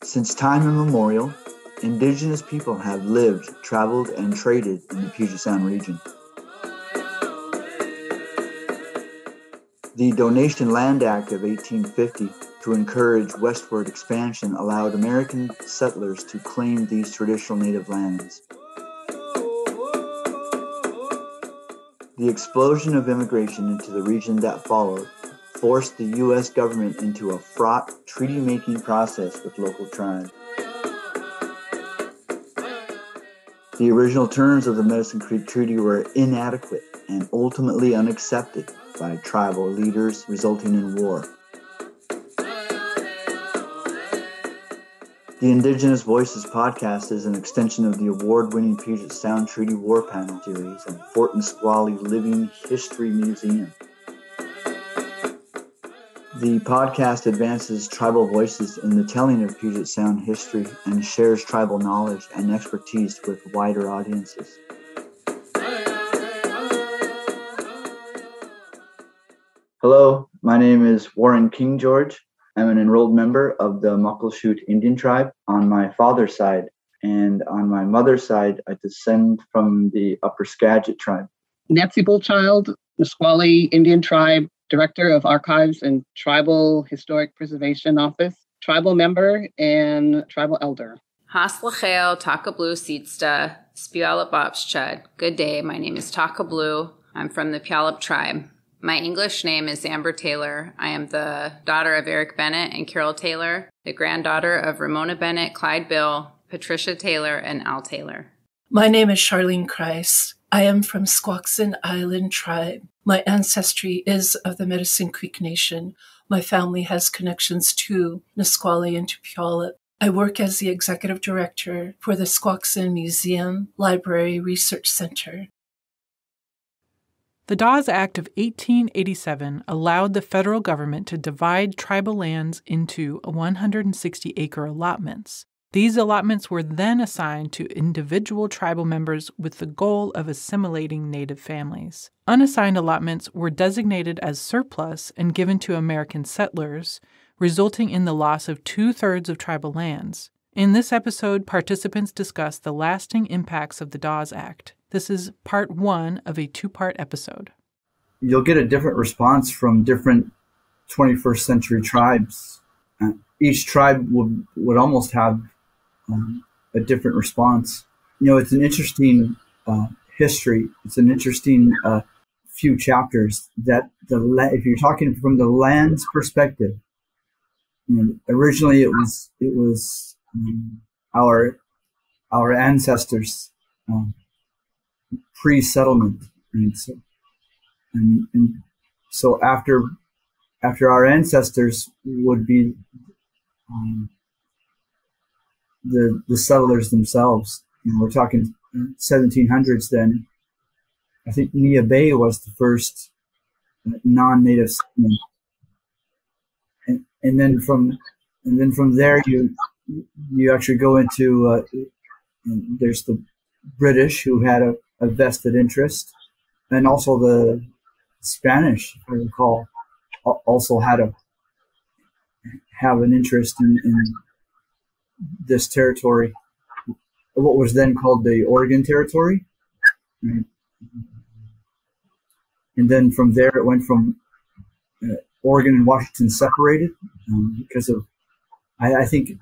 Since time immemorial, indigenous people have lived, traveled, and traded in the Puget Sound region. The Donation Land Act of 1850, to encourage westward expansion, allowed American settlers to claim these traditional native lands. The explosion of immigration into the region that followed forced the U.S. government into a fraught treaty-making process with local tribes. The original terms of the Medicine Creek Treaty were inadequate and ultimately unaccepted by tribal leaders, resulting in war. The Indigenous Voices podcast is an extension of the award-winning Puget Sound Treaty War Panel series and Fort Nisqually Living History Museum. The podcast advances tribal voices in the telling of Puget Sound history and shares tribal knowledge and expertise with wider audiences. Hello, my name is Warren KingGeorge. I'm an enrolled member of the Muckleshoot Indian tribe on my father's side, and on my mother's side, I descend from the Upper Skagit tribe. Nettsie Bullchild, Nisqually Indian tribe, Director of Archives and Tribal Historic Preservation Office, tribal member, and tribal elder. Haslacheo Takablu Seedsta, Puyallup Chud. Good day, my name is Takablu. I'm from the Puyallup tribe. My English name is Amber Taylor. I am the daughter of Eric Bennett and Carol Taylor, the granddaughter of Ramona Bennett, Clyde Bill, Patricia Taylor, and Al Taylor. My name is Charlene Krise. I am from Squaxin Island tribe. My ancestry is of the Medicine Creek Nation. My family has connections to Nisqually and to Puyallup. I work as the executive director for the Squaxin Museum, Library, Research Center. The Dawes Act of 1887 allowed the federal government to divide tribal lands into 160-acre allotments. These allotments were then assigned to individual tribal members with the goal of assimilating native families. Unassigned allotments were designated as surplus and given to American settlers, resulting in the loss of 2/3 of tribal lands. In this episode, participants discuss the lasting impacts of the Dawes Act. This is part 1 of a 2-part episode. You'll get a different response from different 21st century tribes. Each tribe would almost have a different response. You know, it's an interesting history. It's an interesting few chapters that if you're talking from the land's perspective, you know, originally it was our ancestors pre-settlement, and so after our ancestors would be the settlers themselves. You know, we're talking 1700s then. I think Nia Bay was the first non-native settlement, and then from there you actually go into there's the British, who had a vested interest, and also the Spanish, if I recall, also have an interest in this territory, what was then called the Oregon Territory. Right? And then from there it went from Oregon and Washington separated because of, I think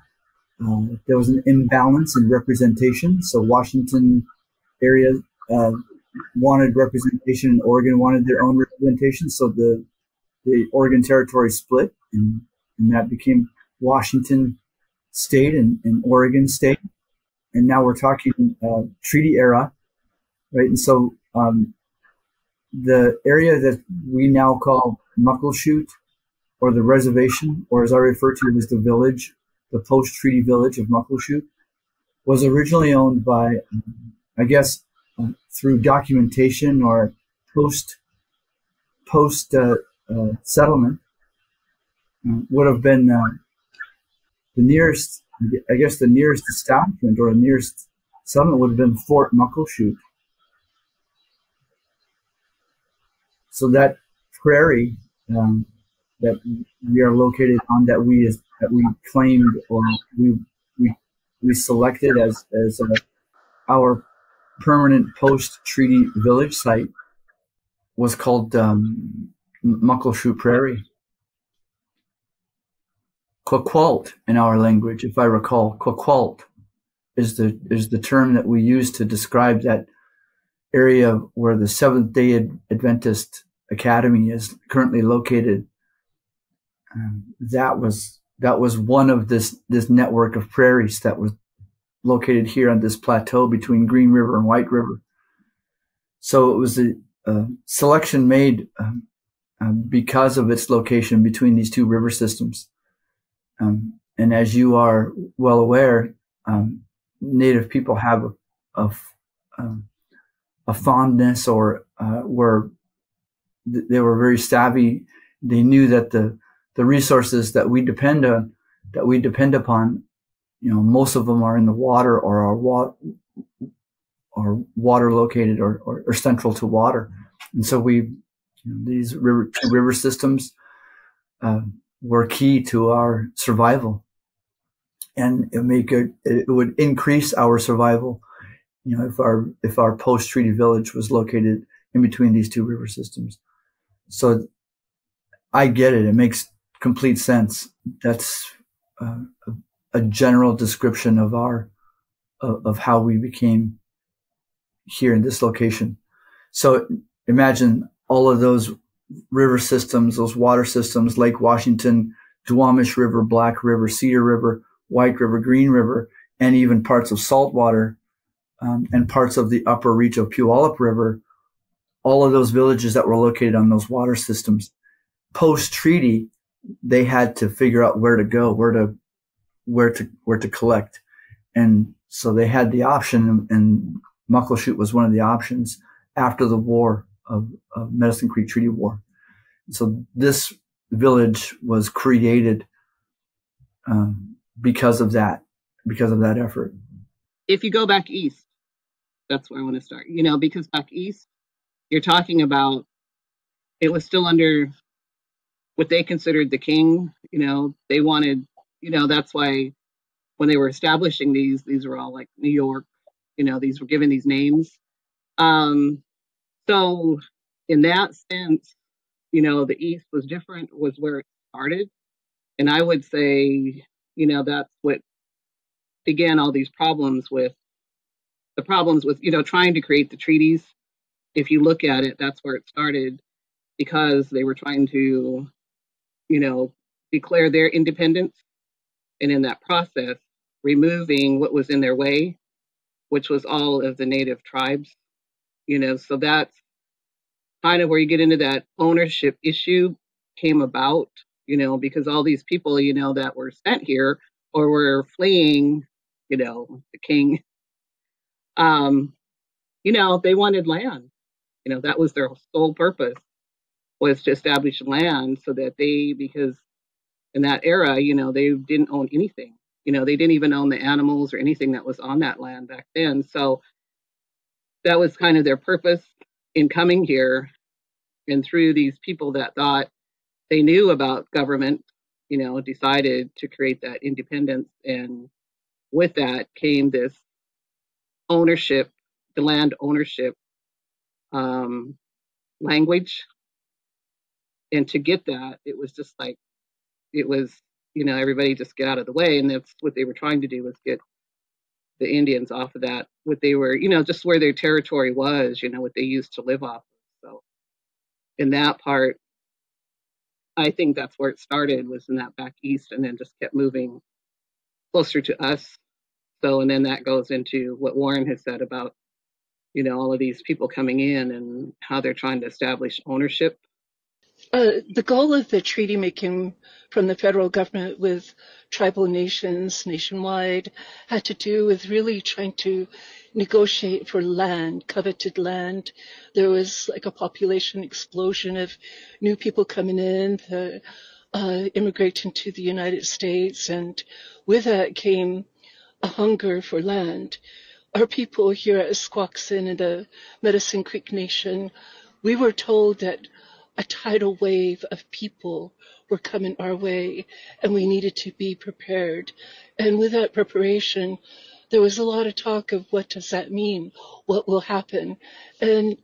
there was an imbalance in representation. So Washington area wanted representation, and Oregon wanted their own representation. So the Oregon Territory split, and that became Washington State and Oregon State. And now we're talking treaty era, right? And so the area that we now call Muckleshoot, or the reservation, or as I refer to it as the village, the post-treaty village of Muckleshoot, was originally owned by, I guess, through documentation or post settlement, would have been the nearest establishment or the nearest settlement would have been Fort Muckleshoot. So that prairie that we are located on, that we claimed, or we we selected as our permanent post-treaty village site was called Muckleshoot Prairie. Quaqualt in our language, if I recall. Quaqualt is the term that we use to describe that area where the Seventh-day Adventist Academy is currently located. That was one of this network of prairies that was located here on this plateau between Green River and White River. So it was a selection made because of its location between these two river systems. And as you are well aware, Native people have a fondness, or they were very savvy. They knew that the resources that we depend upon, most of them are in the water, or are water located, or central to water. And so these river systems were key to our survival, and it would increase our survival, if our post-treaty village was located in between these two river systems. So I get it. It makes complete sense. That's a general description of how we became here in this location. So imagine all of those river systems, those water systems: Lake Washington, Duwamish River, Black River, Cedar River, White River, Green River, and even parts of Saltwater, and parts of the upper reach of Puyallup River. All of those villages that were located on those water systems, post-treaty, they had to figure out where to go, where to collect. And so they had the option, and Muckleshoot was one of the options after the war of Medicine Creek Treaty War. So this village was created because of that effort. If you go back east, that's where I want to start, because back east, you're talking about, it was still under what they considered the king. They wanted, that's why when they were establishing these were all like New York, these were given these names. So in that sense, the East was different, was where it started. And I would say, that's what began all these problems with, trying to create the treaties. If you look at it, that's where it started, because they were trying to, declare their independence. And in that process, removing what was in their way, which was all of the native tribes, so that's kind of where you get into that ownership issue came about, because all these people, that were sent here or were fleeing, the king, they wanted land. That was their sole purpose, was to establish land so that because in that era, they didn't own anything. They didn't even own the animals or anything that was on that land back then. So that was kind of their purpose in coming here. And through these people that thought they knew about government, decided to create that independence. And with that came this ownership, the land ownership language. And to get that, it was just like, everybody just get out of the way. And that's what they were trying to do, was get the Indians off of that, what they were, just where their territory was, what they used to live off of. So in that part, I think that's where it started, was in that back east, and then just kept moving closer to us. So, and then that goes into what Warren has said about, all of these people coming in and how they're trying to establish ownership. The goal of the treaty making from the federal government with tribal nations nationwide had to do with really trying to negotiate for land, coveted land. There was like a population explosion of new people coming in, immigrating to the United States, and with that came a hunger for land. Our people here at Squaxin in the Medicine Creek Nation, we were told that a tidal wave of people were coming our way, and we needed to be prepared. And with that preparation, there was a lot of talk of what does that mean? What will happen? And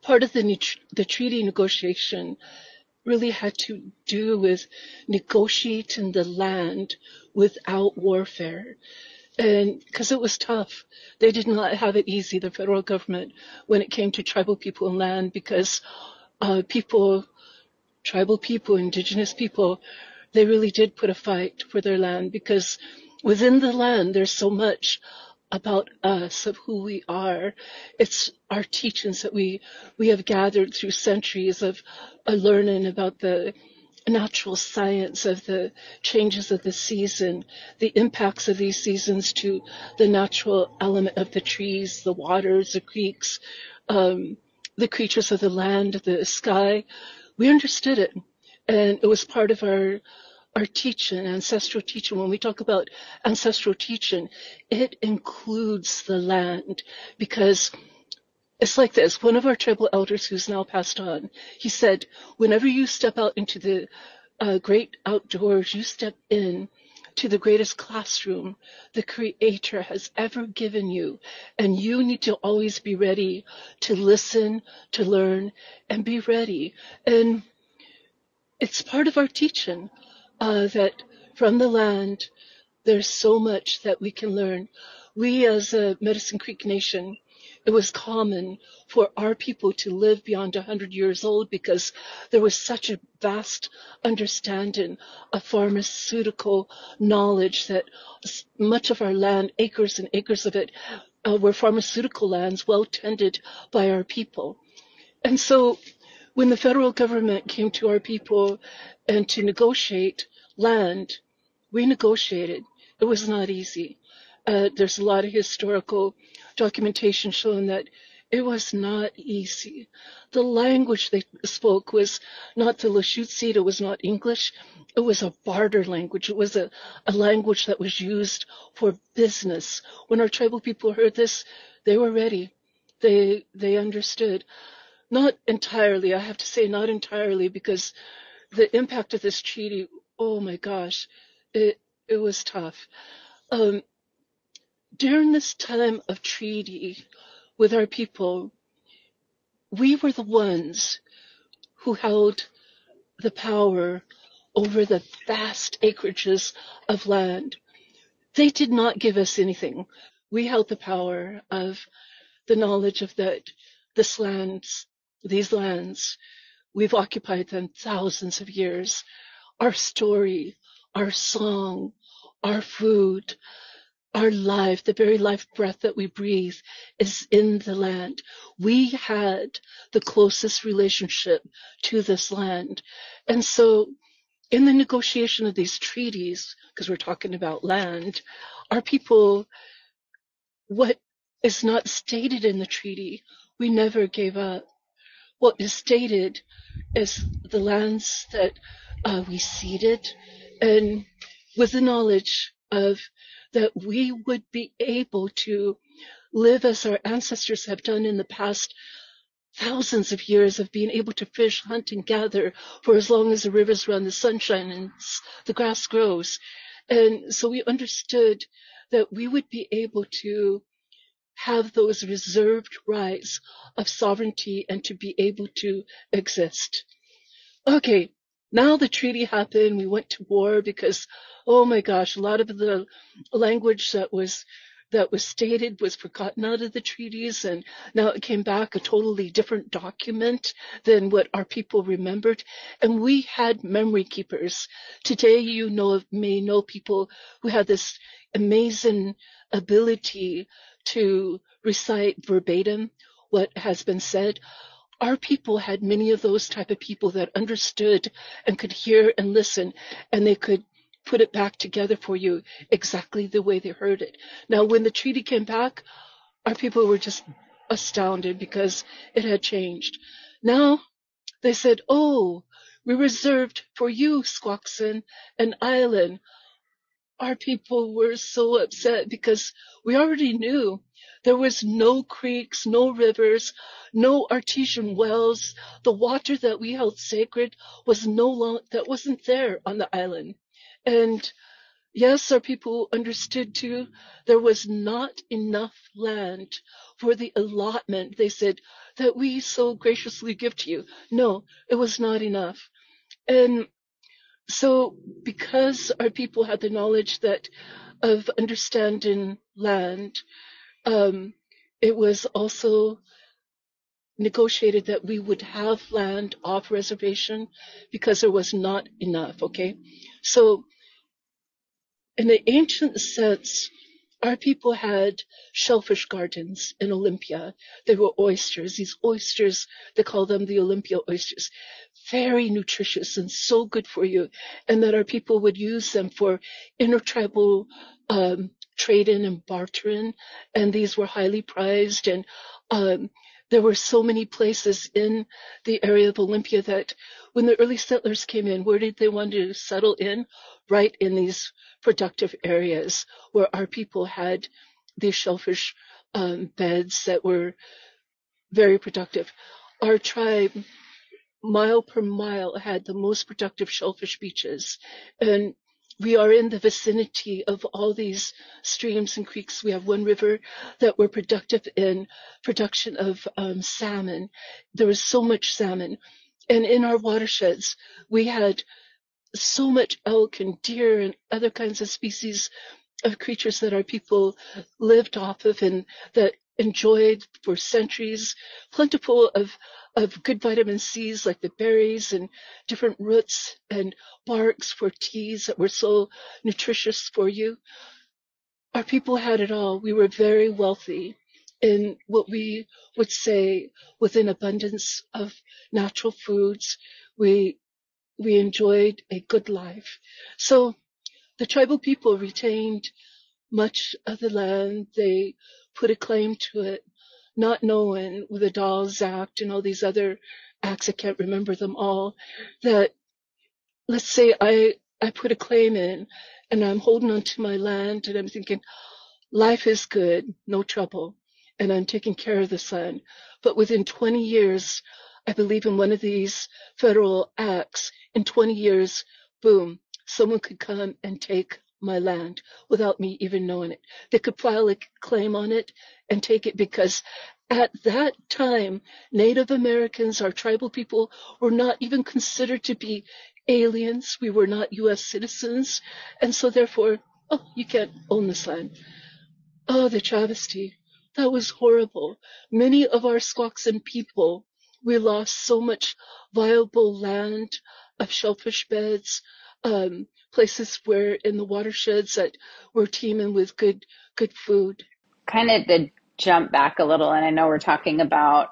part of the treaty negotiation really had to do with negotiating the land without warfare. And because it was tough, they did not have it easy, the federal government, when it came to tribal people and land, because tribal people, indigenous people, they really did put a fight for their land, because within the land there's so much about us, of who we are. It's our teachings that we have gathered through centuries of learning about the natural science of the changes of the season, the impacts of these seasons to the natural element of the trees, the waters, the creeks, the creatures of the land, the sky. We understood it, and it was part of our teaching, ancestral teaching. When we talk about ancestral teaching, it includes the land, because it's like this. One of our tribal elders, who's now passed on, he said, whenever you step out into the great outdoors, you step in to the greatest classroom the Creator has ever given you. And you need to always be ready to listen, to learn, and be ready. And it's part of our teaching that from the land, there's so much that we can learn. We, as a Medicine Creek Nation, it was common for our people to live beyond 100 years old, because there was such a vast understanding of pharmaceutical knowledge that much of our land, acres and acres of it, were pharmaceutical lands well tended by our people. And so when the federal government came to our people and to negotiate land, we negotiated. It was not easy. There's a lot of historical documentation showing that it was not easy. The language they spoke was not the Lushootseed, it was not English. It was a barter language. It was a language that was used for business. When our tribal people heard this, they were ready. They understood. Not entirely, I have to say not entirely, because the impact of this treaty, oh my gosh, it was tough. During this time of treaty with our people, we were the ones who held the power over the vast acreages of land. They did not give us anything. We held the power of the knowledge of that these lands, we've occupied them thousands of years. Our story, our song, our food, our life, the very life breath that we breathe is in the land. We had the closest relationship to this land. And so in the negotiation of these treaties, because we're talking about land, our people, what is not stated in the treaty, we never gave up. What is stated is the lands that we ceded, and with the knowledge of that we would be able to live as our ancestors have done in the past thousands of years, of being able to fish, hunt, and gather for as long as the rivers run, the sun shines, and the grass grows. And so we understood that we would be able to have those reserved rights of sovereignty and to be able to exist. Okay, now the treaty happened. We went to war because, oh my gosh, a lot of the language that was stated was forgotten out of the treaties, and now it came back a totally different document than what our people remembered. And we had memory keepers. Today, you may know people who have this amazing ability to recite verbatim what has been said. Our people had many of those type of people that understood and could hear and listen, and they could put it back together for you exactly the way they heard it. Now, when the treaty came back, our people were just astounded because it had changed. Now, they said, oh, we reserved for you, Squaxin, an island. Our people were so upset because we already knew There was no creeks, no rivers, no artesian wells. The water that we held sacred was that wasn't there on the island. And yes, our people understood too, there was not enough land for the allotment, they said, that we so graciously give to you. No, it was not enough. And so because our people had the knowledge of understanding land, it was also negotiated that we would have land off reservation because there was not enough, okay? So in the ancient sense, our people had shellfish gardens in Olympia. They were oysters. These oysters, they call them the Olympia oysters. Very nutritious and so good for you. And that our people would use them for intertribal trading and bartering. And these were highly prized. And there were so many places in the area of Olympia that when the early settlers came in, where did they want to settle in? Right in these productive areas where our people had these shellfish beds that were very productive. Our tribe, mile per mile, had the most productive shellfish beaches. And we are in the vicinity of all these streams and creeks. We have one river that were productive in production of salmon. There was so much salmon. And in our watersheds, we had so much elk and deer and other kinds of species of creatures that our people lived off of and that enjoyed for centuries, plentiful of good vitamin C's like the berries and different roots and barks for teas that were so nutritious for you. Our people had it all. We were very wealthy in what we would say with an abundance of natural foods. We enjoyed a good life. So the tribal people retained much of the land. They put a claim to it, not knowing with the Dawes Act and all these other acts, I can't remember them all, that let's say I put a claim in and I'm holding onto my land and I'm thinking, life is good, no trouble, and I'm taking care of this land. But within 20 years, I believe in one of these federal acts, in 20 years, boom, someone could come and take my land without me even knowing it. They could file a claim on it and take it because at that time, Native Americans, our tribal people, were not even considered to be aliens. We were not U.S. citizens. And so therefore, oh, you can't own this land. Oh, the travesty. That was horrible. Many of our Squaxin people, we lost so much viable land of shellfish beds, places where in the watersheds that were teeming with good food. Kind of to jump back a little, and I know we're talking about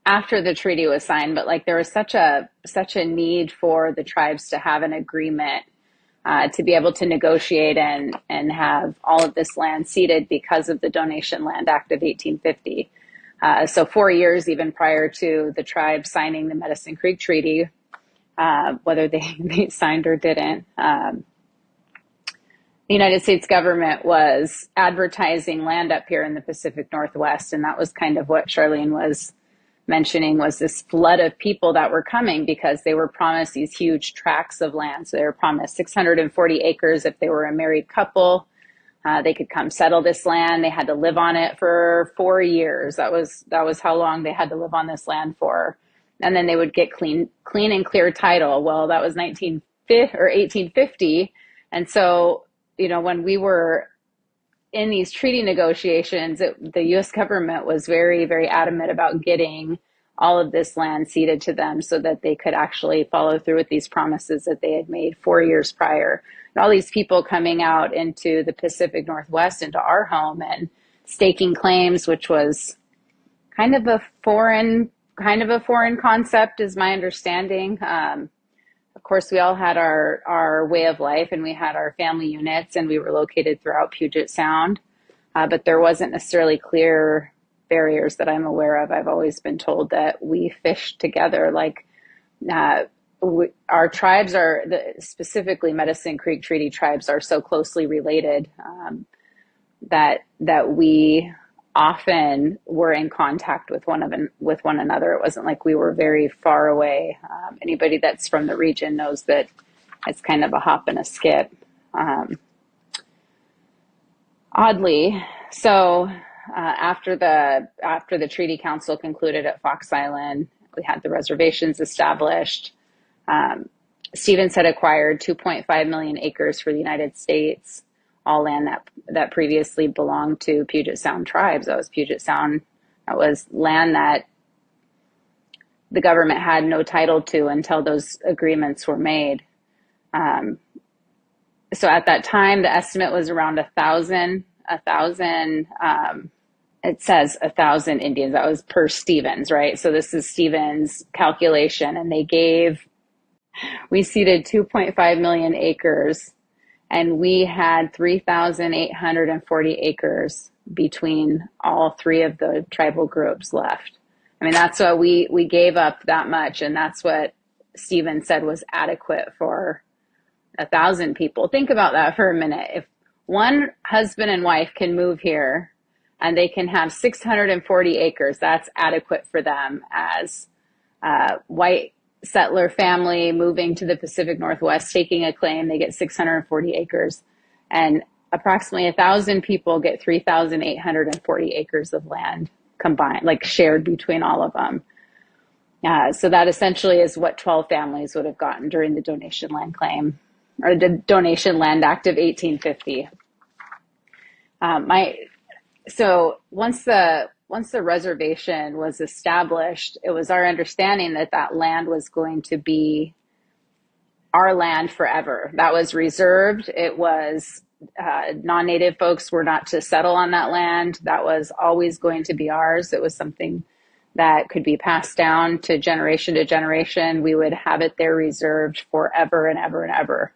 after the treaty was signed, but like there was such a need for the tribes to have an agreement to be able to negotiate and have all of this land ceded because of the Donation Land Act of 1850. So 4 years even prior to the tribe signing the Medicine Creek Treaty, whether they signed or didn't, the United States government was advertising land up here in the Pacific Northwest. And that was kind of what Charlene was mentioning, was this flood of people that were coming because they were promised these huge tracts of land. So they were promised 640 acres if they were a married couple. They could come settle this land. They had to live on it for 4 years. That was how long they had to live on this land for. And then they would get clean and clear title. Well, that was 1850. And so, you know, when we were in these treaty negotiations, the U.S. government was very, very adamant about getting all of this land ceded to them so that they could actually follow through with these promises that they had made 4 years prior. And all these people coming out into the Pacific Northwest, into our home, and staking claims, which was kind of a foreign concept, is my understanding. Of course, we all had our way of life, and we had our family units, and we were located throughout Puget Sound. But there wasn't necessarily clear barriers that I'm aware of. I've always been told that we fished together. Like our tribes are, specifically Medicine Creek Treaty tribes, are so closely related that we often were in contact with one another. It wasn't like we were very far away. Anybody that's from the region knows that it's kind of a hop and a skip. Oddly, so after the Treaty Council concluded at Fox Island, we had the reservations established. Stevens had acquired 2.5 million acres for the United States, all land that previously belonged to Puget Sound tribes. That was Puget Sound. That was land that the government had no title to until those agreements were made. So at that time, the estimate was around 1,000. It says 1,000 Indians. That was per Stevens, right? So this is Stevens' calculation, and we ceded 2.5 million acres, and we had 3,840 acres between all three of the tribal groups left. I mean, that's what we gave up that much, and that's what Stevens said was adequate for 1,000 people. Think about that for a minute. If one husband and wife can move here and they can have 640 acres, that's adequate for them as white settler family moving to the Pacific Northwest, taking a claim. They get 640 acres, and approximately 1,000 people get 3,840 acres of land combined, like shared between all of them. So that essentially is what 12 families would have gotten during the Donation Land Claim, or the Donation Land Act of 1850. So once the reservation was established, it was our understanding that that land was going to be our land forever. That was reserved. It was non-native folks were not to settle on that land. That was always going to be ours. It was something that could be passed down to generation. We would have it there reserved forever and ever and ever.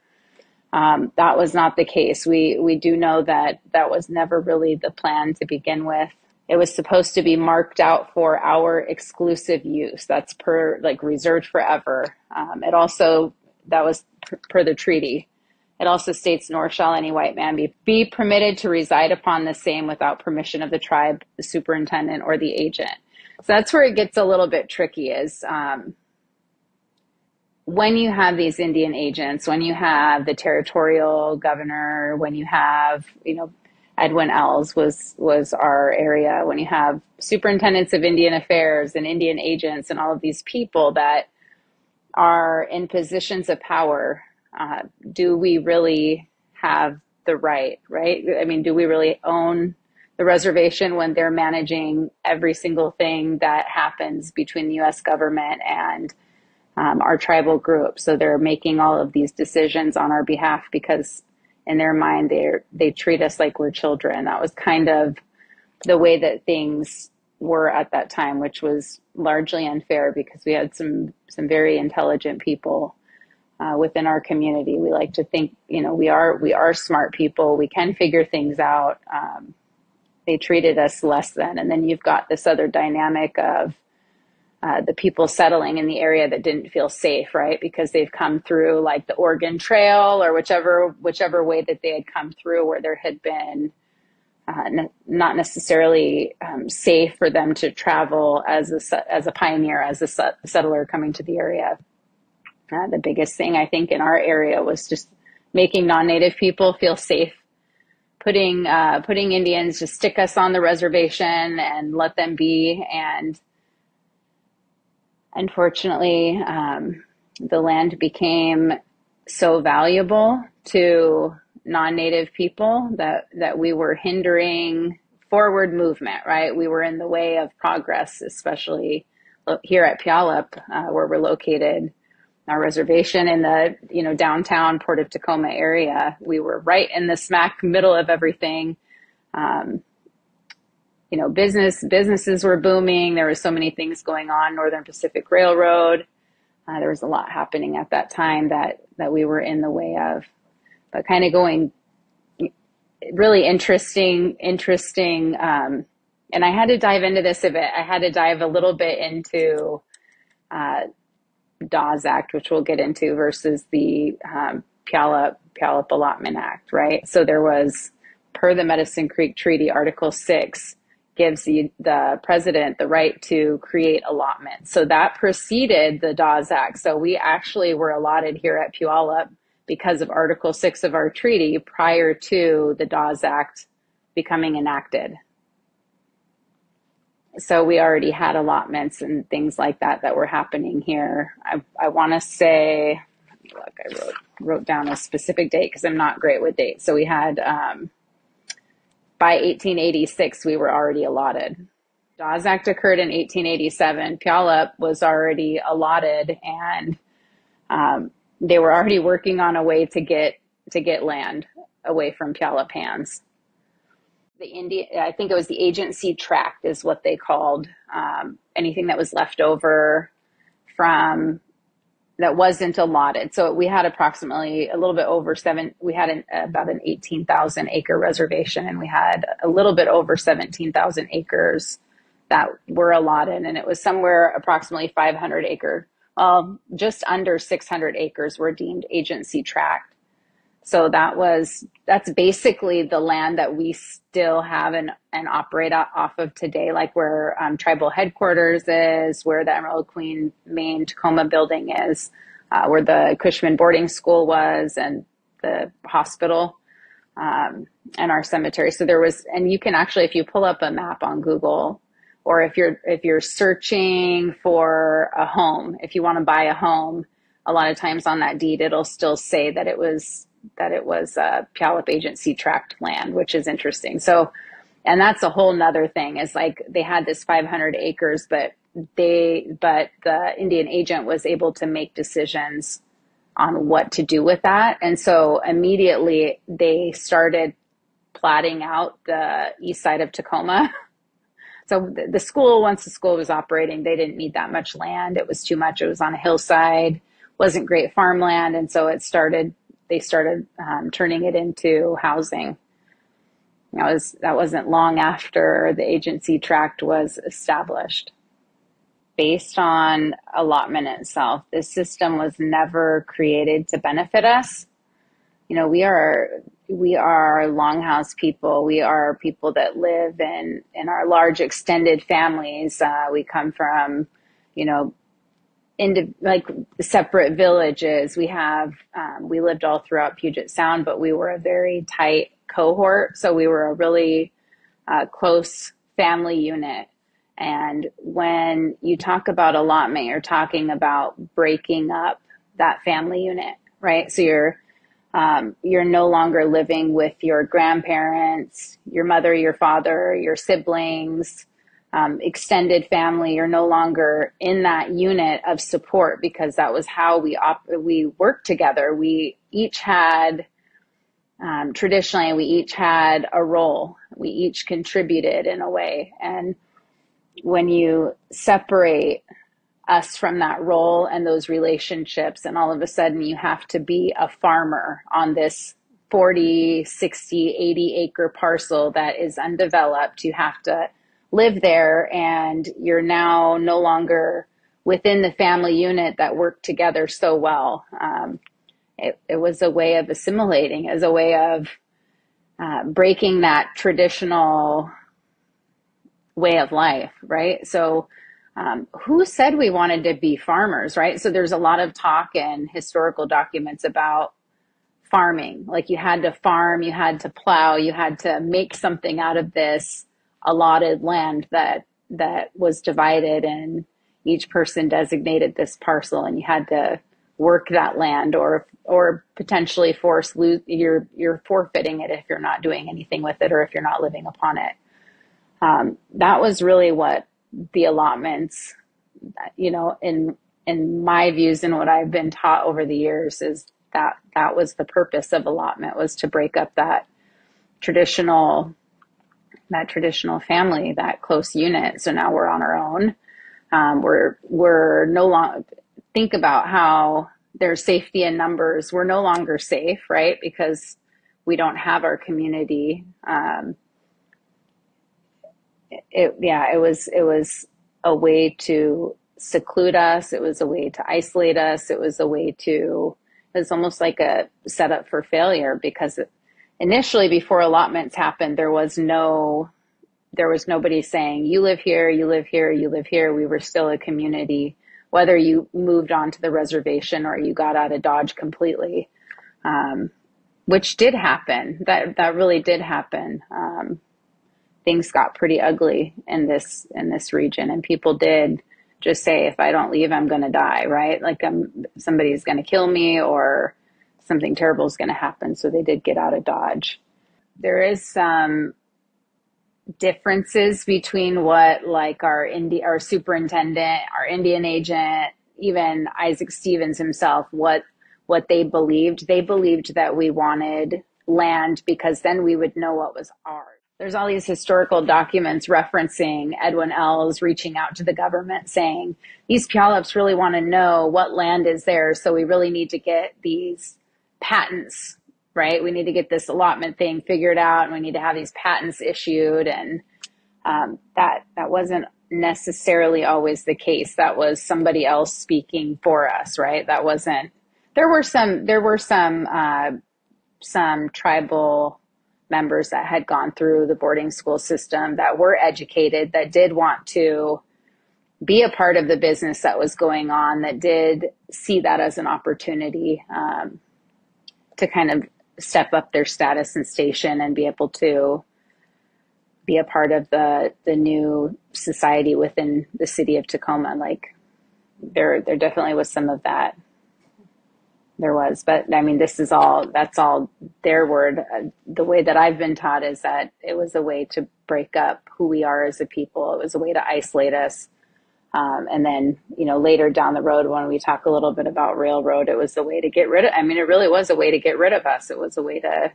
That was not the case. We do know that that was never really the plan to begin with. It was supposed to be marked out for our exclusive use. That's reserved forever. It also, that was per the treaty. It also states, nor shall any white man be permitted to reside upon the same without permission of the tribe, the superintendent, or the agent. So that's where it gets a little bit tricky is, when you have these Indian agents, when you have the territorial governor, when you have, Edwin Ells was our area, when you have superintendents of Indian affairs and Indian agents and all of these people that are in positions of power, do we really have the right? I mean, do we really own the reservation when they're managing every single thing that happens between the U.S. government and our tribal group? So they're making all of these decisions on our behalf because in their mind, they treat us like we're children. That was kind of the way that things were at that time, which was largely unfair because we had some very intelligent people within our community. We like to think, we are smart people. We can figure things out. They treated us less than. And then you've got this other dynamic of the people settling in the area that didn't feel safe, right? Because they've come through like the Oregon Trail or whichever way that they had come through where there had been not necessarily safe for them to travel as a pioneer, as a settler coming to the area. The biggest thing I think in our area was just making non-native people feel safe, putting Indians to stick us on the reservation and let them be. And unfortunately, the land became so valuable to non-native people that we were hindering forward movement, right? We were in the way of progress, especially here at Puyallup, where we're located. Our reservation in the downtown Port of Tacoma area, we were right in the smack middle of everything. Businesses were booming. There were so many things going on. Northern Pacific Railroad. There was a lot happening at that time that we were in the way of. But kind of going really interesting. And I had to dive into this a bit. I had to dive a little bit into Dawes Act, which we'll get into, versus the Puyallup Allotment Act, right? So there was, per the Medicine Creek Treaty, Article 6, gives the president the right to create allotments. So that preceded the Dawes Act. So we actually were allotted here at Puyallup because of Article 6 of our treaty prior to the Dawes Act becoming enacted. So we already had allotments and things like that were happening here. I want to say, look, I wrote down a specific date because I'm not great with dates. So we had, by 1886, we were already allotted. Dawes Act occurred in 1887. Puyallup was already allotted, and they were already working on a way to get land away from Puyallup hands. I think it was the agency tract is what they called anything that was left over from that wasn't allotted. So we had approximately a little bit over about an 18,000 acre reservation, and we had a little bit over 17,000 acres that were allotted, and it was somewhere approximately 500 acre. Just under 600 acres were deemed agency tract. So that's basically the land that we still have and operate off of today, like where tribal headquarters is, where the Emerald Queen main Tacoma building is, where the Cushman boarding school was, and the hospital, and our cemetery. So and you can actually, if you pull up a map on Google, or if you're searching for a home, if you want to buy a home, a lot of times on that deed, it'll still say that it was Puyallup agency tract land, which is interesting. So, and that's a whole nother thing, is like they had this 500 acres, but the Indian agent was able to make decisions on what to do with that. And so immediately they started platting out the east side of Tacoma. So the school, once the school was operating, they didn't need that much land. It was too much. It was on a hillside, wasn't great farmland. And so they started turning it into housing. That wasn't long after the agency tract was established. Based on allotment itself, this system was never created to benefit us. We are longhouse people. We are people that live in our large extended families. We come from, into like separate villages. We lived all throughout Puget Sound, but we were a very tight cohort. So we were a really close family unit. And when you talk about allotment, you're talking about breaking up that family unit, right? So you're no longer living with your grandparents, your mother, your father, your siblings, extended family. You're no longer in that unit of support, because that was how we worked together. We each had, traditionally, we each had a role. We each contributed in a way. And when you separate us from that role and those relationships, and all of a sudden you have to be a farmer on this 40, 60, 80 acre parcel that is undeveloped, you have to live there, and you're now no longer within the family unit that worked together so well. It was a way of assimilating, as a way of breaking that traditional way of life, right? So who said we wanted to be farmers, right? So there's a lot of talk in historical documents about farming. Like you had to farm, you had to plow, you had to make something out of this allotted land that was divided, and each person designated this parcel, and you had to work that land, or potentially you're forfeiting it if you're not doing anything with it, or if you're not living upon it. That was really what the allotments, in my views and what I've been taught over the years, is that was the purpose of allotment, was to break up that traditional family, that close unit. So now we're on our own. We're no longer, think about how there's safety in numbers. We're no longer safe, right? Because we don't have our community. It was a way to seclude us. It was a way to isolate us. It was almost like a setup for failure, because initially, before allotments happened, there was no there was nobody saying, you live here, you live here, you live here. We were still a community, whether you moved onto the reservation or you got out of Dodge completely, which did happen. That really did happen. Things got pretty ugly in this region, and people did just say, if I don't leave, I'm going to die, right? Like somebody's going to kill me or something terrible is going to happen. So they did get out of Dodge. There is some differences between what like our superintendent, our Indian agent, even Isaac Stevens himself, what they believed. They believed that we wanted land because then we would know what was ours. There's all these historical documents referencing Edwin Ells reaching out to the government saying, these Puyallups really want to know what land is there. So we really need to get these patents, right? We need to get this allotment thing figured out, and we need to have these patents issued. And that wasn't necessarily always the case. That was somebody else speaking for us, right? That wasn't, there were some tribal members that had gone through the boarding school system that were educated, that did want to be a part of the business that was going on, that did see that as an opportunity to kind of step up their status and station and be able to be a part of the new society within the city of Tacoma. Like there definitely was some of that. There was, but I mean, that's all their word. The way that I've been taught is that it was a way to break up who we are as a people. It was a way to isolate us. And then, later down the road, when we talk a little bit about railroad, it was the way to get rid of, it really was a way to get rid of us. It was a way to,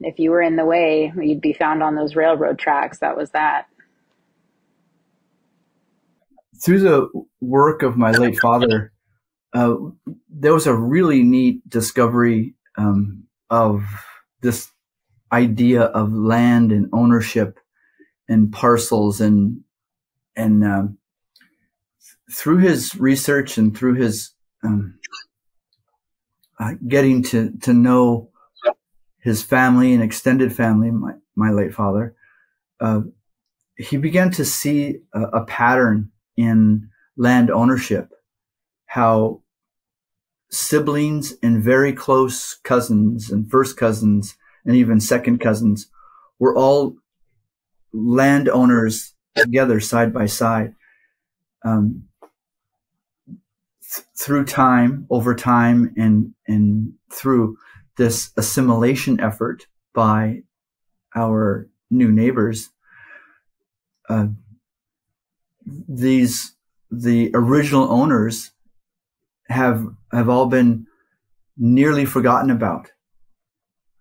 if you were in the way, you'd be found on those railroad tracks. That was that. Through the work of my late father, there was a really neat discovery of this idea of land and ownership and parcels, and through his research and through his getting to know his family and extended family, my late father, he began to see a pattern in land ownership, how siblings and very close cousins and first cousins and even second cousins were all landowners together side by side. Through time, over time, and through this assimilation effort by our new neighbors, the original owners have all been nearly forgotten about.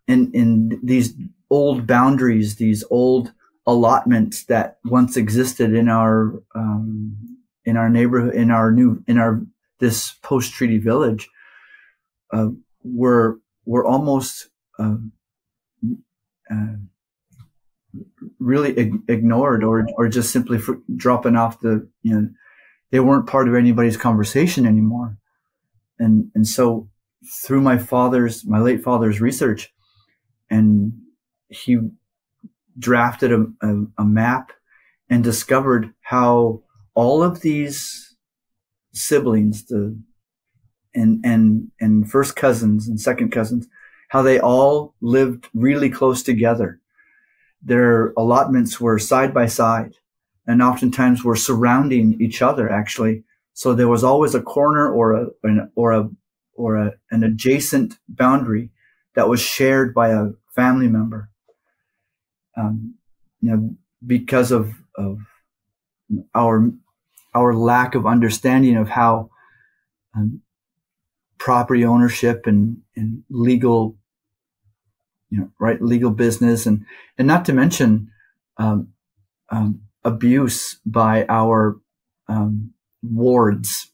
In these old boundaries, these old allotments that once existed in our neighborhood, in our this post-treaty village, were almost really ignored, or just simply dropping off they weren't part of anybody's conversation anymore. And so through my late father's research, and he drafted a map and discovered how all of these siblings, and first cousins and second cousins, how they all lived really close together. Their allotments were side by side, and oftentimes were surrounding each other, actually. So there was always a corner or an adjacent boundary that was shared by a family member. Because of our lack of understanding of how property ownership and legal, legal business, and not to mention abuse by our wards,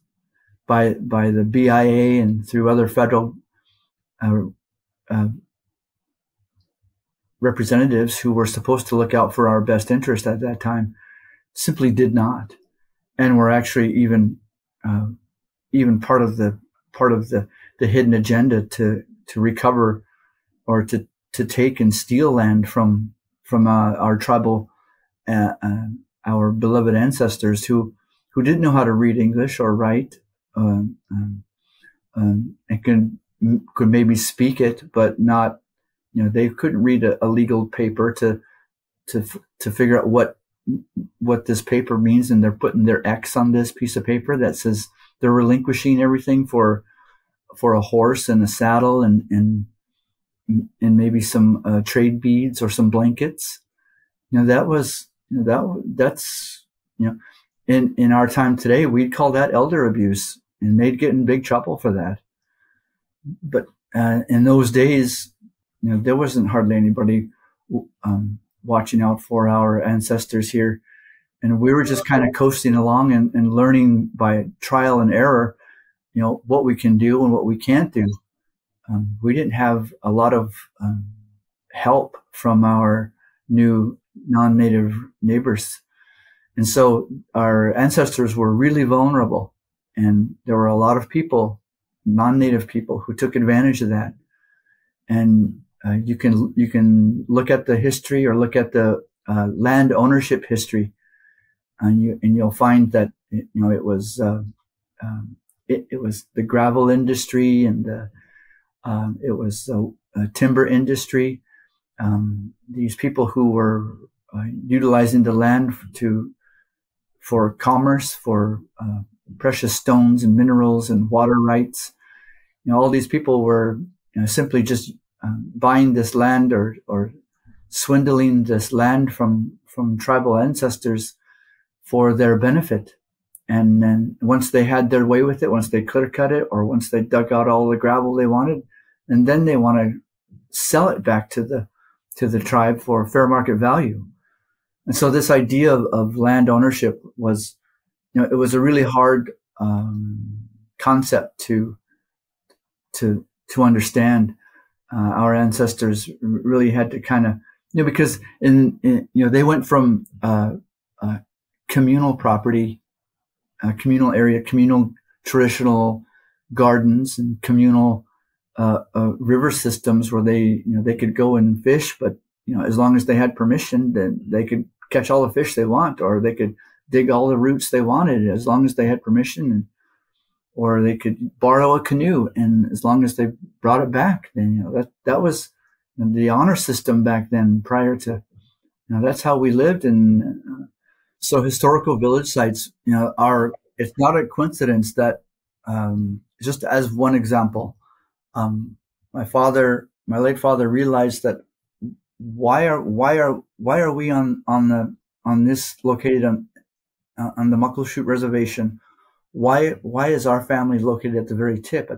by the BIA and through other federal representatives who were supposed to look out for our best interest at that time, simply did not, and were actually even part of the hidden agenda to recover or to take and steal land from our tribal our beloved ancestors who didn't know how to read English or write, and could maybe speak it, but not, they couldn't read a legal paper to figure out what this paper means, and they're putting their X on this piece of paper that says they're relinquishing everything for a horse and a saddle and maybe some trade beads or some blankets. That's in our time today, we'd call that elder abuse, and they'd get in big trouble for that. But in those days, there wasn't hardly anybody watching out for our ancestors here. And we were just kind of coasting along and learning by trial and error, what we can do and what we can't do. We didn't have a lot of help from our new non-native neighbors. And so our ancestors were really vulnerable. And there were a lot of people, non-native people, who took advantage of that. And you can look at the history or look at the land ownership history, and you'll find that it was the gravel industry, and it was the timber industry. These people who were utilizing the land for commerce, for precious stones and minerals and water rights. All these people were simply just buying this land or swindling this land from tribal ancestors for their benefit. And then once they had their way with it, once they clear cut it, or once they dug out all the gravel they wanted, and then they want to sell it back to the tribe for fair market value. And so this idea of land ownership was, it was a really hard concept to understand. Our ancestors really had to kind of, because they went from communal property, communal area, communal traditional gardens, and communal river systems where they could go and fish, but as long as they had permission, then they could catch all the fish they want, or they could dig all the roots they wanted as long as they had permission, or they could borrow a canoe, and as long as they brought it back, then that was the honor system back then. Prior to, that's how we lived. And so historical village sites, it's not a coincidence that, just as one example, my late father realized that why are we on this located on the Muckleshoot reservation? Why is our family located at the very tip,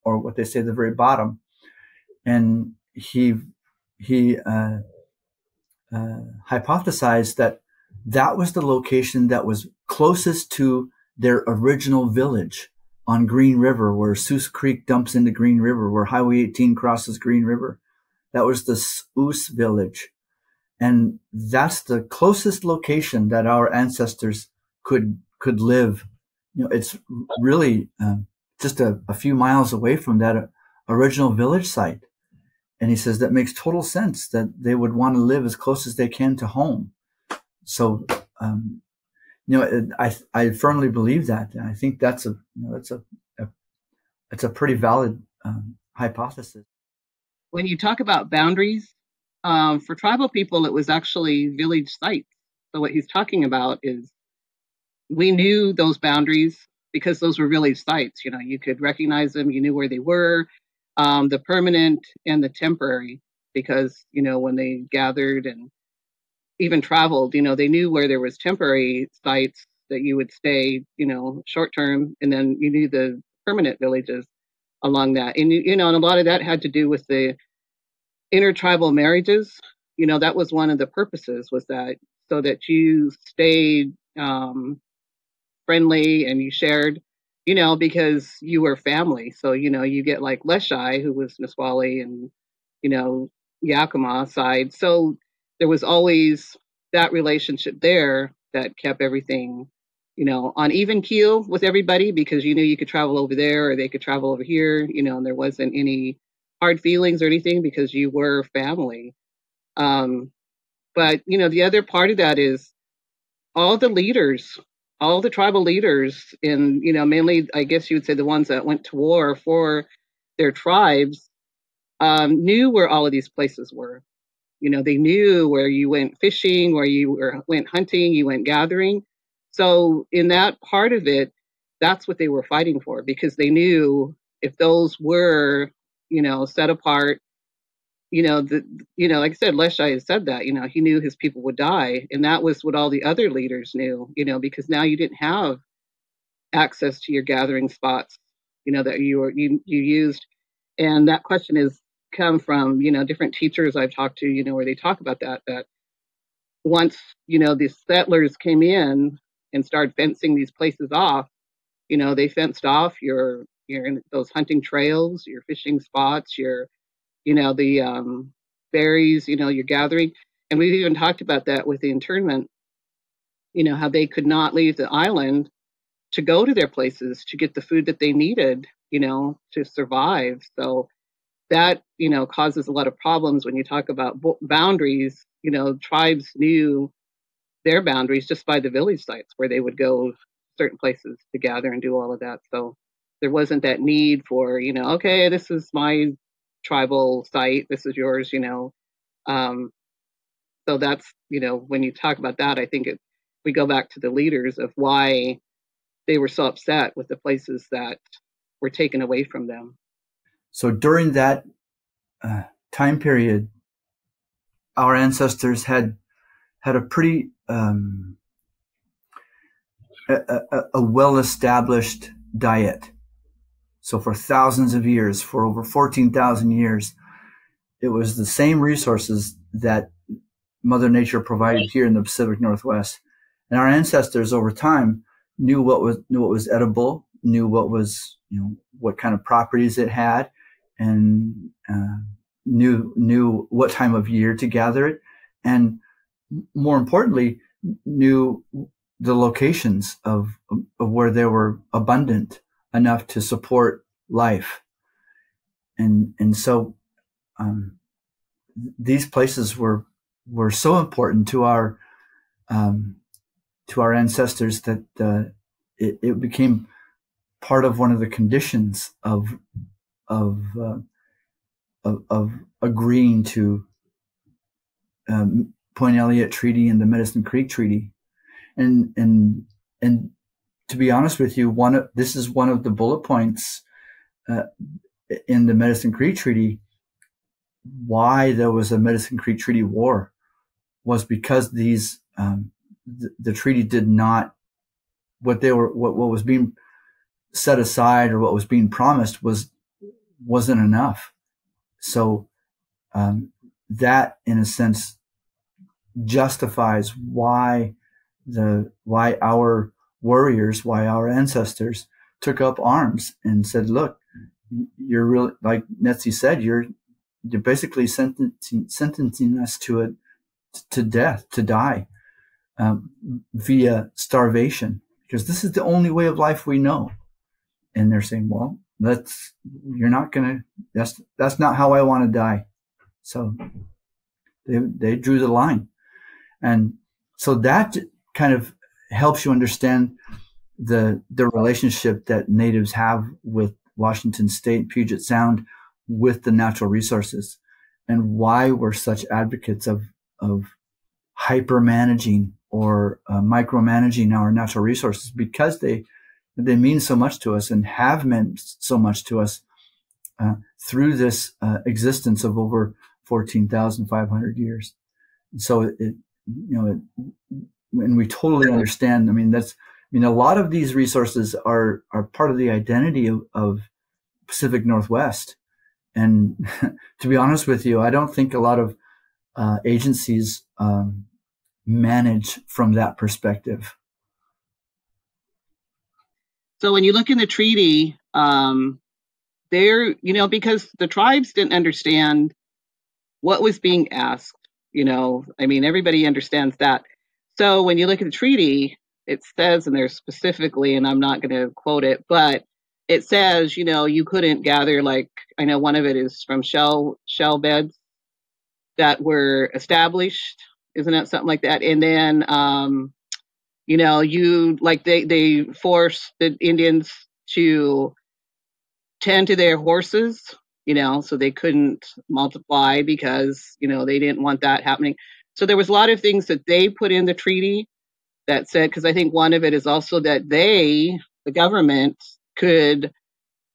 or what they say, the very bottom? And he hypothesized that was the location that was closest to their original village on Green River, where Seuss Creek dumps into Green River, where Highway 18 crosses Green River. That was the Seuss village. And that's the closest location that our ancestors could live. It's really just a few miles away from that original village site. And he says that makes total sense, that they would want to live as close as they can to home. So, I firmly believe that. And I think that's a pretty valid hypothesis. When you talk about boundaries, for tribal people, it was actually village sites. So what he's talking about is, we knew those boundaries because those were village sites. You could recognize them. You knew where they were, the permanent and the temporary, because, when they gathered and even traveled, they knew where there was temporary sites that you would stay, short term, and then you knew the permanent villages along that. And, and a lot of that had to do with the intertribal marriages. That was one of the purposes, was that so that you stayed friendly and you shared, because you were family. So, you get like Leshai, who was Nisqually, and, Yakima side. So there was always that relationship there that kept everything, on even keel with everybody, because you knew you could travel over there or they could travel over here, and there wasn't any hard feelings or anything because you were family. But, the other part of that is all the leaders, all the tribal leaders mainly, I guess you would say the ones that went to war for their tribes, knew where all of these places were. They knew where you went fishing, where you went hunting, you went gathering. So in that part of it, that's what they were fighting for, because they knew if those were, set apart, like I said, Leshai had said that, he knew his people would die. And that was what all the other leaders knew, because now you didn't have access to your gathering spots, that you used. And that question has come from, different teachers I've talked to, where they talk about that once, these settlers came in and started fencing these places off, they fenced off your those hunting trails, your fishing spots, your, the berries, your gathering. And we've even talked about that with the internment, how they could not leave the island to go to their places to get the food that they needed, to survive. So that, causes a lot of problems when you talk about boundaries. Tribes knew their boundaries just by the village sites where they would go certain places to gather and do all of that. So there wasn't that need for, okay, this is my tribal site, this is yours, so that's, when you talk about that, I think we go back to the leaders of why they were so upset with the places that were taken away from them. So during that time period, our ancestors had a pretty a well-established diet. So for thousands of years, for over 14,000 years, it was the same resources that Mother Nature provided here in the Pacific Northwest. And our ancestors over time knew what was edible, knew what was, what kind of properties it had, and knew what time of year to gather it, and more importantly, knew the locations of where they were abundant enough to support life. And so these places were so important to our ancestors that it became part of one of the conditions of agreeing to Point Elliott Treaty and the Medicine Creek Treaty. And to be honest with you, this is one of the bullet points in the Medicine Creek Treaty. Why there was a Medicine Creek Treaty War was because these the treaty did not, what was being set aside or what was being promised wasn't enough. So that, in a sense, justifies why our warriors, why our ancestors took up arms and said, "Look, you're really, like Nettsie said, you're basically sentencing us to death, to die via starvation, because this is the only way of life we know." And they're saying, "Well, that's not how I want to die." So they drew the line. And so that kind of helps you understand the relationship that natives have with Washington State, Puget Sound, with the natural resources, and why we're such advocates of hyper managing or micromanaging our natural resources, because they mean so much to us and have meant so much to us through this existence of over 14,500 years. And so and we totally understand. A lot of these resources are part of the identity of Pacific Northwest. And to be honest with you, I don't think a lot of agencies manage from that perspective. So when you look in the treaty, because the tribes didn't understand what was being asked, everybody understands that. So when you look at the treaty, it says in there specifically, and I'm not going to quote it, but it says, you couldn't gather, like, I know one of it is from shell beds that were established, Isn't that something like that? And then, you know, they forced the Indians to tend to their horses, you know, so they couldn't multiply because, you know, they didn't want that happening. So there was a lot of things that they put in the treaty that said, because I think one of it is also that the government, could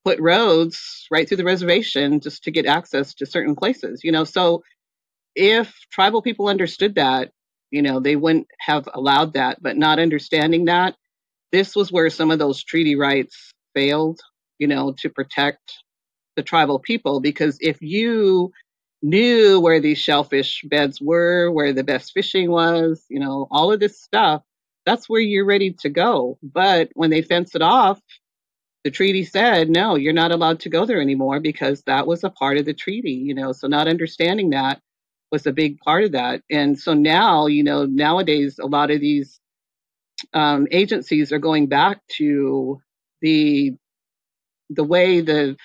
put roads right through the reservation just to get access to certain places, you know. So if tribal people understood that, you know, they wouldn't have allowed that. But not understanding that, this was where some of those treaty rights failed, you know, to protect the tribal people. Because if you knew where these shellfish beds were, where the best fishing was, you know, all of this stuff, that's where you're ready to go. But when they fence it off, the treaty said, no, you're not allowed to go there anymore, because that was a part of the treaty, you know. So not understanding that was a big part of that. And so now, you know, nowadays, a lot of these agencies are going back to the way the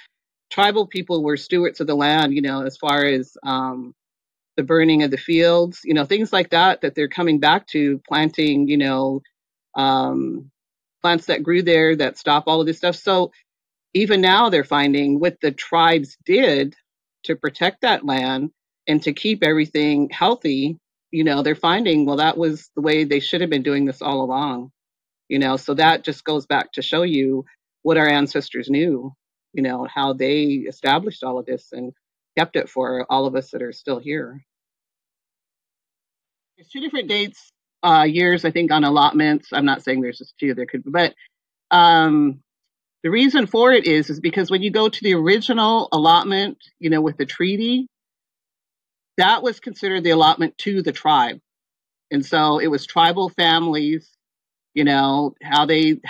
tribal people were stewards of the land, you know, as far as the burning of the fields, you know, things like that, that they're coming back to planting, you know, plants that grew there that stop all of this stuff. So even now they're finding what the tribes did to protect that land and to keep everything healthy, you know, they're finding, well, that was the way they should have been doing this all along, you know. So that just goes back to show you what our ancestors knew, you know, how they established all of this and kept it for all of us that are still here. There's two different dates, years, I think, on allotments. I'm not saying there's just two, there could be, but the reason for it is because when you go to the original allotment, you know, with the treaty, that was considered the allotment to the tribe. And so it was tribal families, you know, how they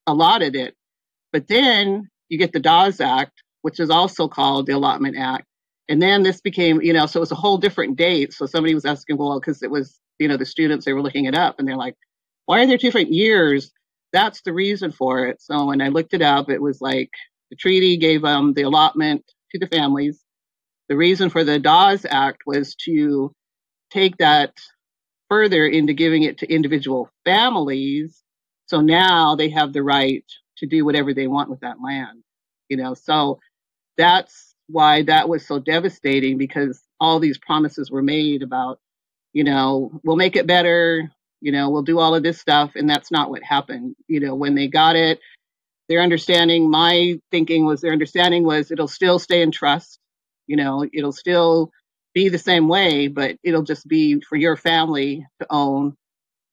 allotted it. But then you get the Dawes Act, which is also called the Allotment Act. And then this became, you know, so it was a whole different date. So somebody was asking, well, because it was, you know, the students, they were looking it up and they're like, why are there different years? That's the reason for it. So when I looked it up, it was like the treaty gave them the allotment to the families. The reason for the Dawes Act was to take that further into giving it to individual families. So now they have the right to do whatever they want with that land, you know. So that's why that was so devastating, because all these promises were made about, you know, we'll make it better, you know, we'll do all of this stuff. And that's not what happened. You know, when they got it, their understanding was it'll still stay in trust, you know, it'll still be the same way, but it'll just be for your family to own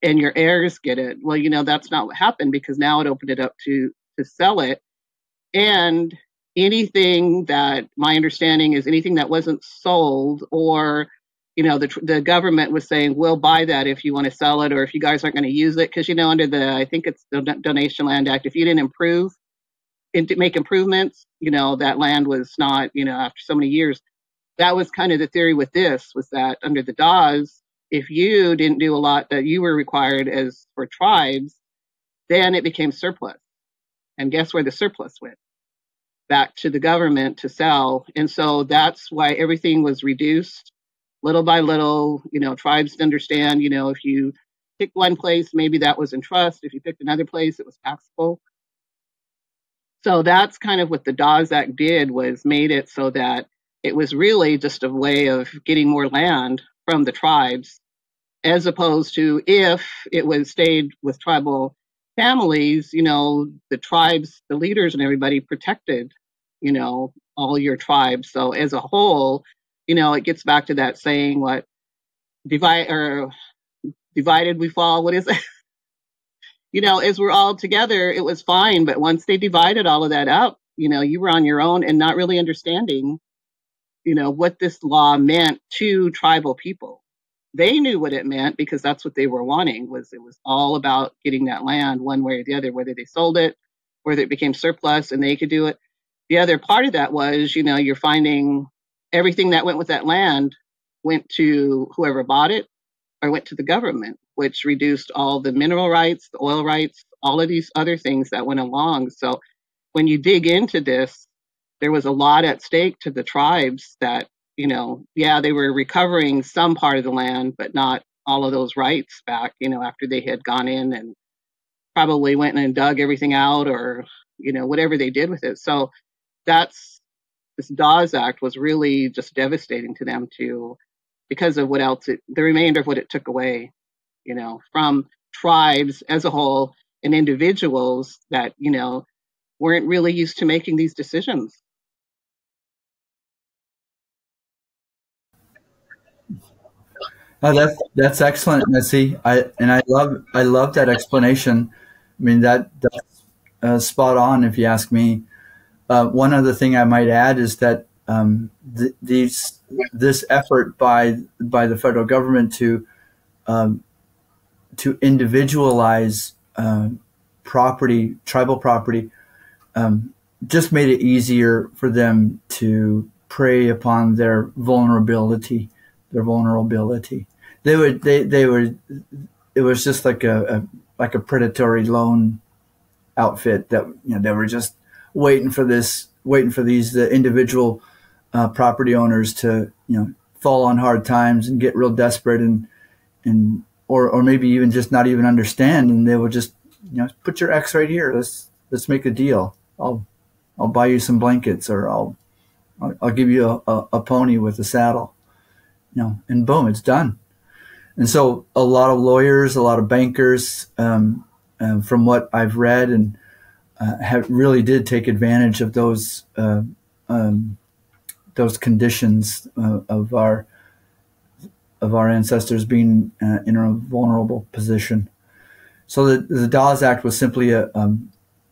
and your heirs get it. Well, you know, that's not what happened, because now it opened it up to sell it. And anything that, my understanding is, anything that wasn't sold, or, you know, the government was saying, we'll buy that if you want to sell it, or if you guys aren't going to use it. Because, you know, under I think it's the Donation Land Act, if you didn't make improvements, you know, that land was not, you know, after so many years. That was kind of the theory with this, was that under the Dawes, if you didn't do a lot that you were required as for tribes, then it became surplus. And guess where the surplus went? Back to the government to sell. And so that's why everything was reduced little by little. You know, tribes understand, you know, if you picked one place, maybe that was in trust. If you picked another place, it was taxable. So that's kind of what the Dawes Act did, was made it so that it was really just a way of getting more land from the tribes, as opposed to if it was stayed with tribal families, you know, the tribes, the leaders and everybody protected, you know, all your tribes. So as a whole, you know, it gets back to that saying, what, divided we fall. What is it? You know, as we're all together, it was fine. But once they divided all of that up, you know, you were on your own and not really understanding, you know, what this law meant to tribal people. They knew what it meant, because that's what they were wanting, it was all about getting that land one way or the other, whether they sold it, whether it became surplus and they could do it. The other part of that was, you know, you're finding everything that went with that land went to whoever bought it, or went to the government, which reduced all the mineral rights, the oil rights, all of these other things that went along. So when you dig into this, there was a lot at stake to the tribes that, yeah, they were recovering some part of the land, but not all of those rights back, after they had gone in and probably went and dug everything out, or, whatever they did with it. So this Dawes Act was really just devastating to them because of what else the remainder of what it took away, from tribes as a whole and individuals that, weren't really used to making these decisions. Oh, that's excellent, Nettsie. I love that explanation. I mean, that's spot on, if you ask me. One other thing I might add is that this effort by the federal government to individualize tribal property, just made it easier for them to prey upon their vulnerability. They would. It was just like a predatory loan outfit that they were just waiting for these individual property owners to fall on hard times and get real desperate or maybe even just not even understand, and they would just put your X right here. Let's make a deal. I'll buy you some blankets, or I'll give you a pony with a saddle, and boom, it's done. And so a lot of lawyers, a lot of bankers, from what I've read, and really did take advantage of those conditions of our ancestors being in a vulnerable position. So the Dawes Act was simply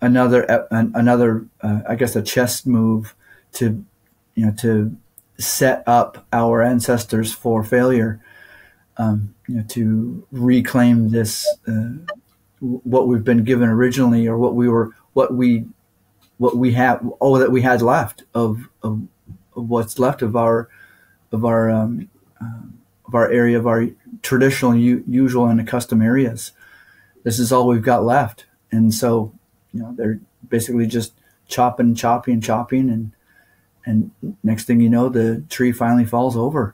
another I guess a chess move to set up our ancestors for failure, to reclaim this what we've been given originally, or what we had left of what's left of our area, of our traditional, usual, and accustomed areas. This is all we've got left, and so they're basically just chopping, and next thing you know, the tree finally falls over.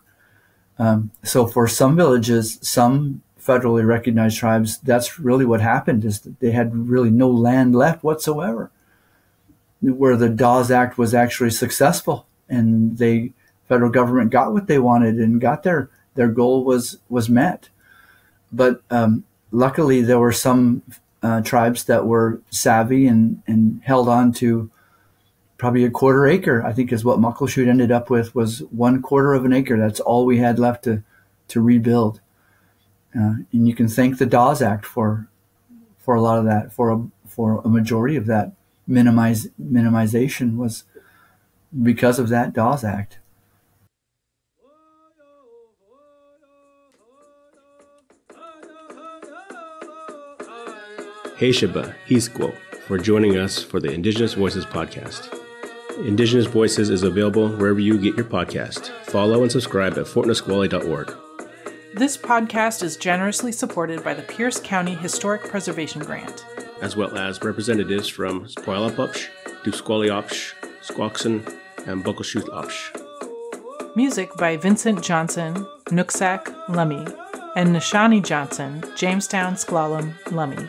So for some villages, some federally recognized tribes, that's really what happened, is that they had really no land left whatsoever, where the Dawes Act was actually successful, and the federal government got what they wanted and got their goal was met. But luckily, there were some tribes that were savvy and held on to probably a quarter acre, I think is what Muckleshoot ended up with, was 1/4 of an acre. That's all we had left to rebuild. And you can thank the Dawes Act for a lot of that, for a majority of that minimization was because of that Dawes Act. Hey Shaba, Hisquo, for joining us for the Indigenous Voices podcast. Indigenous Voices is available wherever you get your podcast. Follow and subscribe at fortnisqually.org. This podcast is generously supported by the Pierce County Historic Preservation Grant, as well as representatives from Puyallup, Nisqually, Squaxin, and Bullchild. Music by Vincent Johnson, Nooksack, Lummi, and Nishani Johnson, Jamestown, Sklallam, Lummi.